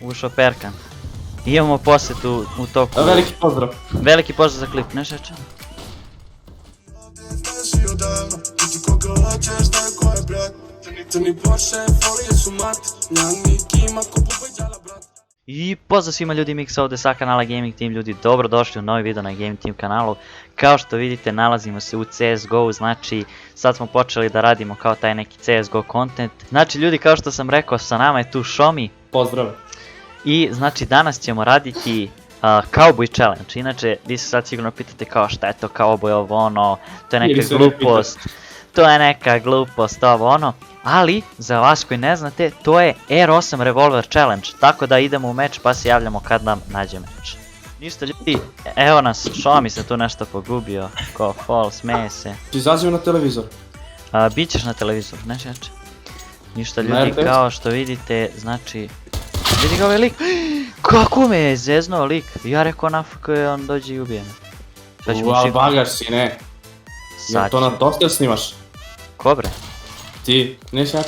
Ušao Perkan. Imamo posjetu u toku. Veliki pozdrav. Veliki pozdrav za klip, ne šeće? I pozdrav svima ljudi, Miksa ovdje sa kanala Gaming Team. Ljudi, dobrodošli u novi video na Gaming Team kanalu. Kao što vidite, nalazimo se u CSGO, znači sad smo počeli da radimo kao taj neki CSGO content. Znači ljudi, kao što sam rekao, sa nama je tu Šomi. Pozdrav. I znači danas ćemo raditi Cowboy Challenge. Inače, vi se sad sigurno pitate kao šta je to Cowboy, ovo ono, to je neka glupost. To je neka glupost, ovo ono. Ali, za vas koji ne znate, to je R8 Revolver Challenge. Tako da idemo u meč pa se javljamo kad nam nađe meč. Ništa ljudi, evo nas, Šomi se tu nešto pogubio. Ko fall, smeje se. Izaziv na televizor. Bićeš na televizoru, ne šeće. Ništa ljudi, kao što vidite, znači... Vidi ga ovaj lik. Kako me je zeznuo lik. Ja rekao nafako je on dođe i ubije me. Uval bagaš si, ne. Jel to na Tostel snimaš? Ko bre? Ti, ne šač.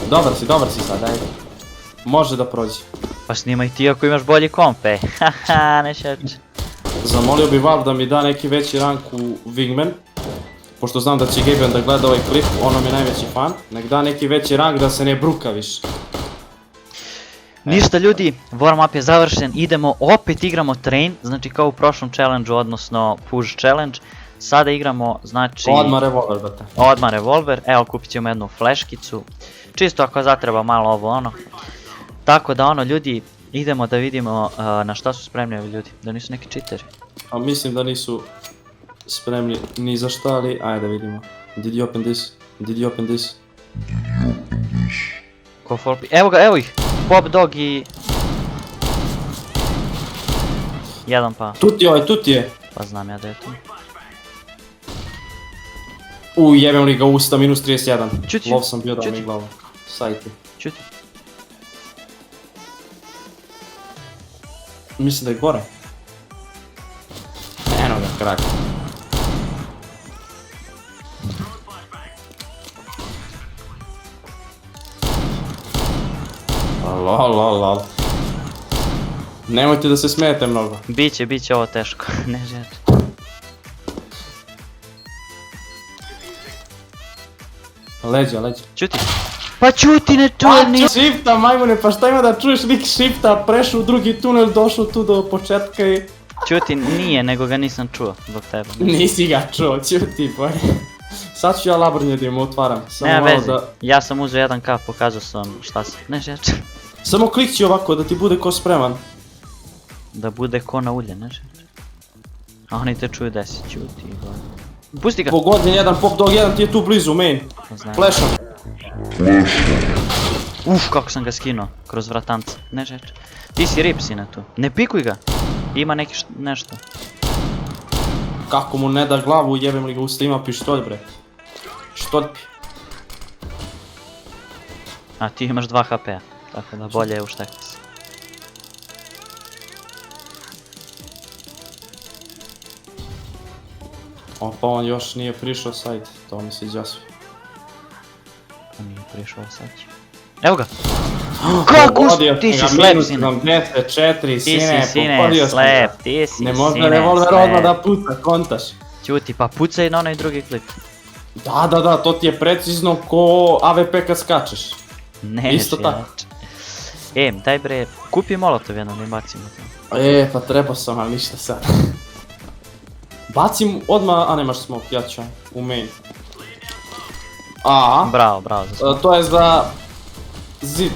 Dobar si sad, ajde. Može da prođe. Pa snimaj ti ako imaš bolji komp, ej. Haha, ne šeće. Zamolio bi Valve da mi da neki veći rank u Wingman. Pošto znam da će Gaben da gleda ovaj klip, ono mi je najveći fan. Nek da neki veći rank da se ne bruka više. Ništa ljudi, warm up je završen, idemo, opet igramo train, znači kao u prošlom challenge-u, odnosno push challenge. Sada igramo, znači... Odmah revolver, brate. Odmah revolver, evo kupit ćemo jednu fleškicu. Čisto ako zatreba malo ovo ono. Tako da ono ljudi, idemo da vidimo na šta su spremni ovi ljudi, da nisu neki cheateri. A mislim da nisu spremni ni za šta, ali ajde da vidimo. Did you open this? Ko for... Evo ih! Pop Dog i... Jedan pa... Tu ti je! Pa znam ja da je tu. Jebem li ga usta, minus 31. Čuti. Lov sam bio da mi glavu. Sajti. Čuti. Mislim da je gore. Eno ga, krak. Lol. Nemojte da se smijete mnogo. Biće ovo teško, ne želim. Leđa. Čuti. Pa čuti, ne čujem ni... Shifta, majmune, pa šta ima da čuješ lik shifta, prešao u drugi tunel, došao tu do početka i... Čuti, nije, nego ga nisam čuo zbog tebe. Nisi ga čuo, čuti, boje. Sad ću ja labrnje da im otvaram. Nema veze, ja sam uzeo jedan kap, pokazao sam šta sam, ne želim. Samo klikći ovako da ti bude ko spreman. Da bude ko na ulje, ne želim. A oni te čuju da si, čuti. Pusti ga! Pogodni jedan, pop dog jedan ti je tu blizu, main. Flashom. Uf, kako sam ga skinuo, kroz vratanca, ne želim. Ti si rip sine tu, ne pikuj ga. Ima neki nešto. Kako mu ne da glavu, jebem li ga usta, ima pištolj bre. Štolpi. A ti imaš 2 HP-a, tako da bolje je uštekti se. Pa on još nije prišao sajt, to mi se izjasvi. Pa nije prišao sad će. Evo ga! Kako ti si slep sine! 74 sine, slep, ti si sine. Ne možda revolver odmah da puca, kontaš. Ćuti, pa pucaj na onaj drugi klip. Da, to ti je precizno ko AWP kad skačeš. Isto tako. Daj bre, kupi molotov jedno, ne bacimo to. Pa trebao sam, ali ništa sad. Bacim odmah, a nemaš smoke, ja ću u main. Bravo za smoke. To je za zid.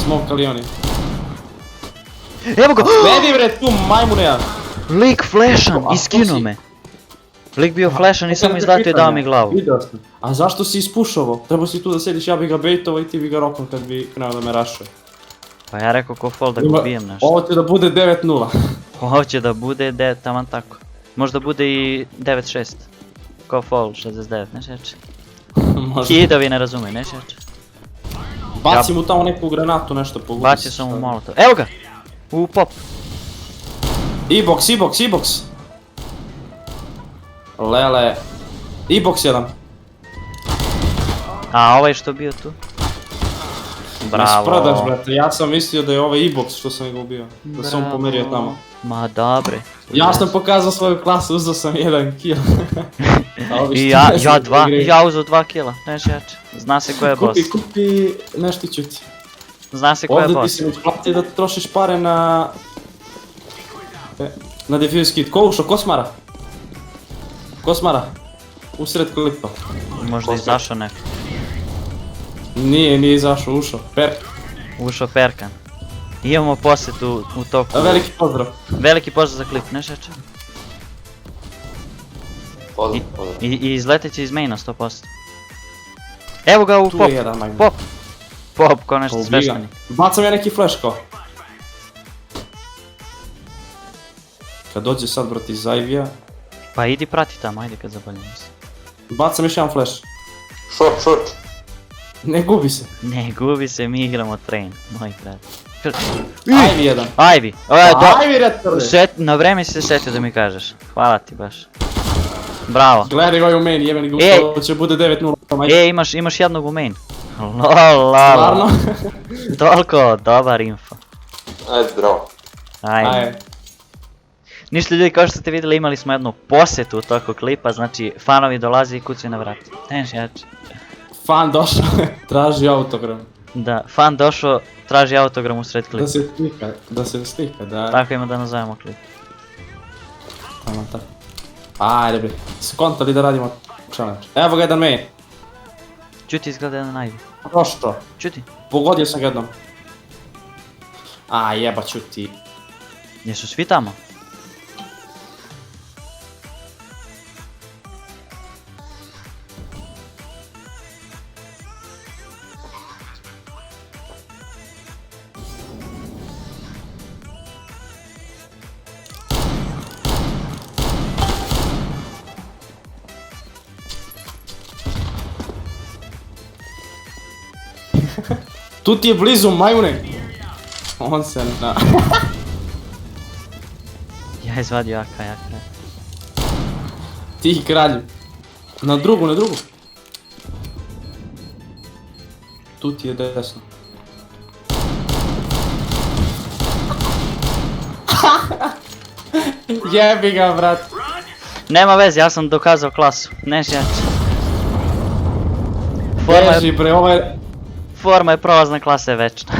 Smokali oni. Evo ga! Vedi bre tu majmune ja! Lik flashan, iskinuo me. Lik bio flashan i samo izdatio i dao mi glavu. A zašto si ispušovo? Trebao si tu da sediš, ja bi ga baitovao i ti bi ga roknuo kad bi krenuo da me rašuje. Pa ja rekao ko fall da ga ubijem nešto. Ovo će da bude 9-0. Ovo će da bude taman tako. Možda bude i 9-6. Ko fall 69, ne šeće. Hidovi ne razume, ne šeće. Baci mu tamo neku granatu, nešto pogubi. Bacio sam mu molotov. Evo ga! U pop. E-box. Lele. E-box jedan. A ovaj što bio tu? Bravo. Prodaš, brate, ja sam mislio da je ovaj e-box što sam ga ubio. Da sam on pomerio tamo. Ma dobre. Ja sam pokazao svoju klasu, uzeo sam 1 kill. I ja uzeo 2 kila, neš jače. Zna se ko je boss. Kupi nešto ćuti. Zna se ko je Ovdje ti boss. se isplati da trošiš pare na... Na defuse kit. Ko ušao? Kosmara? Kosmara. Usred klipa. Možda izašao neko. Nije izašao, ušao. Perk. Ušao Perkan. Imamo posjetu u toku. Veliki pozdrav. Veliki pozdrav za klip, neš jače. I izleteće iz maina 100%. Evo ga u Tu pop. je jedan magnet. Pop. Pop, ko nešto svešteni. Bacam ja neki flash kao. Kad dođe sad brati iz Ivy-a, Pa idi prati tamo, ajde kad zaboljim se. bacam još jedan flash. Short. Ne gubi se. Ne, gubi se, mi igramo train, moj brat. Ivy jedan. Ivy, Ivy retard. na vreme si se setio da mi kažeš. Hvala ti baš. Bravo. Gledaj ovaj u main, jebeni ga Ej. uspio, će bude 9-0. Imaš jednog u main. Lolala. Stvarno? Toliko dobar info. Ajde, zdravo. Ajde. Ajde. Ništa ljudi, kao što ste vidjeli imali smo jednu posjetu u toku klipa, znači fanovi dolaze i kucaju na vrat. Neš jače. Fan došao, traži autogram. Da, fan došao, traži autogram u sred klipa. Da se slika, da. Tako ima da nazovemo klip. Tamo tako. Ajde bre, skontali da radimo challenge. Evo ga jedan main. Čuti izgleda jedan Ivy. Prošto. Čuti. Pogodio sam ga jednom. A jeba ću ti. Jesu svi tamo? Tu ti je blizu majune. On se na... Ja izvadio jaka. Ti kralju. Na drugu. Tu ti je desno. Jebi ga, brat. Nema veze, ja sam dokazao klasu. Neš jače. Beži bre, ovaj... Forma je prolazna klasa je večna.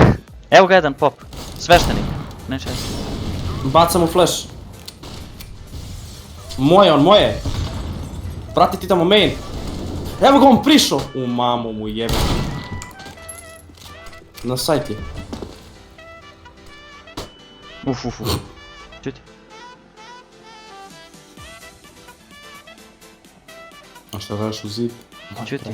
Evo ga jedan pop. Sveštenik. Neš jače. Bacam mu flash. Moje. Prati ti tamo main. Evo ga on prišao. U mamu mu jebe. Na sajt je. Uf. Čuti. A šta gledaš u zid? Čuti.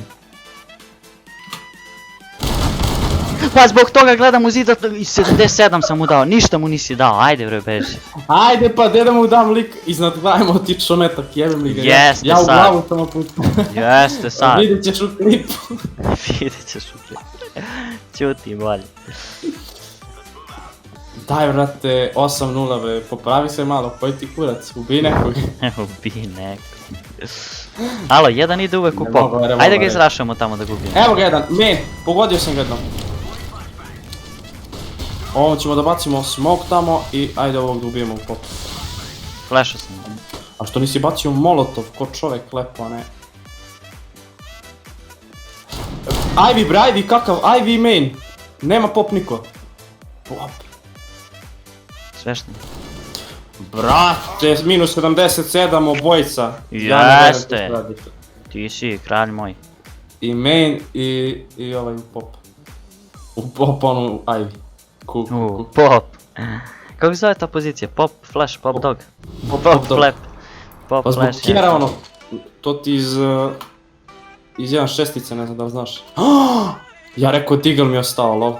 Pa zbog toga gledam u zid, i 77 sam mu dao, ništa mu nisi dao, ajde bre beži. Ajde pa da mu dam lik iznad glave mu otičao metak, jebem li ga. Jeste Ja u sad. glavu sam opustio. Jeste sad. Vidjet ćeš u klipu. Vidjet ćeš u klipu. Čuti bolje. Daj vrate, 8-0 be, popravi se malo, poj ti kurac, ubij nekog. Ubij neko. Alo, jedan ide uvek u Ne pop. mogu, ne mogu, Ajde ga ne. izrašamo tamo da gubimo. Evo ga jedan, main, pogodio sam ga jednom. Ovom ćemo da bacimo smoke tamo i ajde ovog da ubijemo u pop. Flashao sam. A što nisi bacio molotov ko čovjek lepo, a ne? Ivy bre, Ivy kakav, Ivy main. Nema pop niko. Pop. Sveštenik. Brate, minus 77 obojica. Ja ne verujem Jeste. što radite. Ti si kralj moj. I main i ovaj u pop. U pop onu Ivy. Cool. Pop. Kako se zove ta pozicija? Pop, flash, pop dog. Pop, dog. flap. Pop, Pa zbog flash. kjera ono, to ti iz 1.6, ne znam da li znaš. Ja rekao Deagle mi je ostao, lol.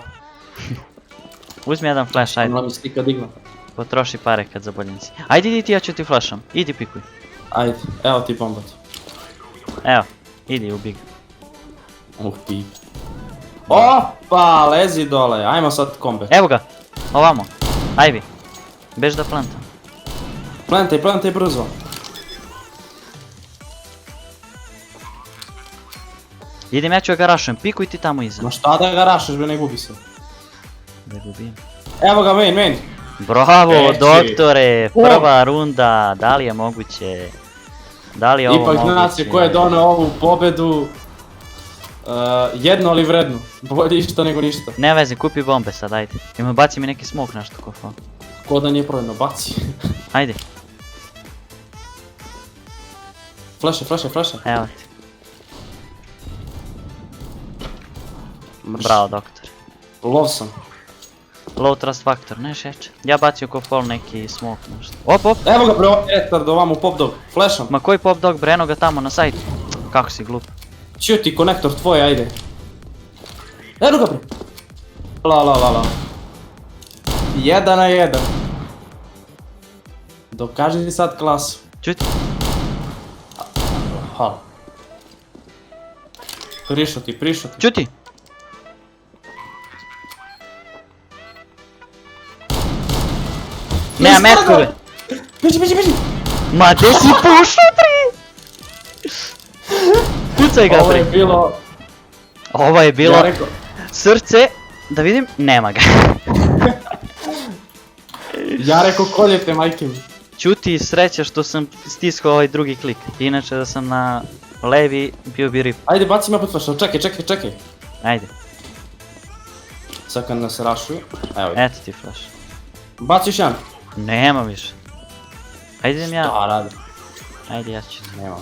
Uzmi jedan flash, ajde. Ona mi slika Deagle. Potroši pare kad zaboljim si. Ajde idi ti, ja ću ti flashom. Idi pikuj. Ajde, evo ti bombat. Evo, idi ubi ga. Pip. Opa, lezi dole, ajmo sad kombe. Evo ga, ovamo. Ivy. Bež da planta. Plantaj brzo. Idem, ja ću ga rašujem, pikuj ti tamo iza. Ma šta da ga rašeš, bre, ne gubi se. Da gubijem. Evo ga, main. Bravo, Eći. doktore, prva runda, da li je moguće? Da li je ovo Ipak moguće? zna se ko je doneo ovu pobedu. Jedno ali vredno. Bolje išta nego ništa. Ne veze, kupi bombe sad, ajde. Ima baci mi neki smok nešto kofo. Ko da nije provedno, baci. Ajde, Fleše. evo ti. Bravo, doktor. Lov sam. Low trust factor, ne šeće. Ja bacio ko fall neki smoke nešto. Op. Evo ga, bre, etar do vamo pop dog. Flasham. Ma koji pop dog bre, eno ga tamo na sajtu. Kako si glup. Čio ti konektor tvoj, ajde. Eno ga, bre. La. 1 na 1. Dokaži ti sad klasu. Čuti. Halo. Prišao ti. Čuti. Nema metku bre. Beži. Ma gdje si pušao bre? Pucaj ga Ovo je bre. bilo... Ovo je bilo Ja rekao... srce. Da vidim, nema ga. Ja rekao koljete, majke mi. Čuti, sreća što sam stiskao ovaj drugi klik. Inače da sam na levi bio bi rip. Ajde, baci me pod flash, čekaj. Ajde, Sad kad nas rašuju. Evo. eto ti flash. Baci još jedan. Nema više. Ajde idem ja. Da, radi. Ajde ja ću. Nema.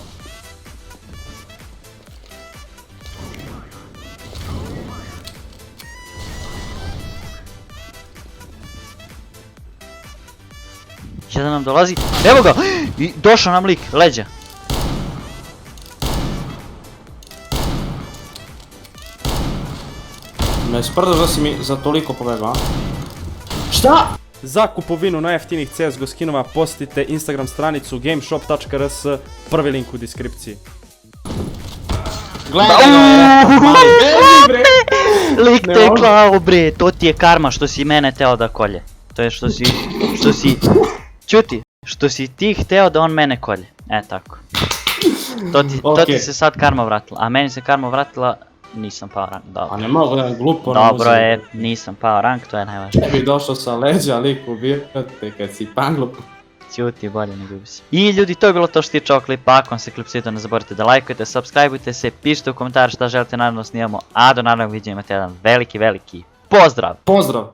Jedan nam dolazi. Evo ga! I došao nam lik, leđa. Me sprdaš da si mi za toliko pobegao, a? Šta? Za kupovinu najjeftinijih CSGO skinova posjetite Instagram stranicu gameshop.rs, prvi link u deskripciji. Gledaj ga, bre. Lik te je može. klao bre, to ti je karma što si mene teo da kolje. To je što si, čuti, što si ti hteo da on mene kolje. E tako. To ti Okej. se sad karma vratila, a meni se karma vratila, nisam pao rank, A dobro. ne mogu da glupo Dobro je, nisam pao rank, to je najvažnije. Ne bi došao sa leđa, lik ubijate kad si panglup. Ćuti, bolje nego bi se. I ljudi, to je bilo to što se tiče ovog klipa. Ako vam se klip sviđao, ne zaboravite da lajkujete, subscribeujte se, pišite u komentar šta želite naravno snimamo, a do naravnog viđenja imate jedan veliki pozdrav! Pozdrav!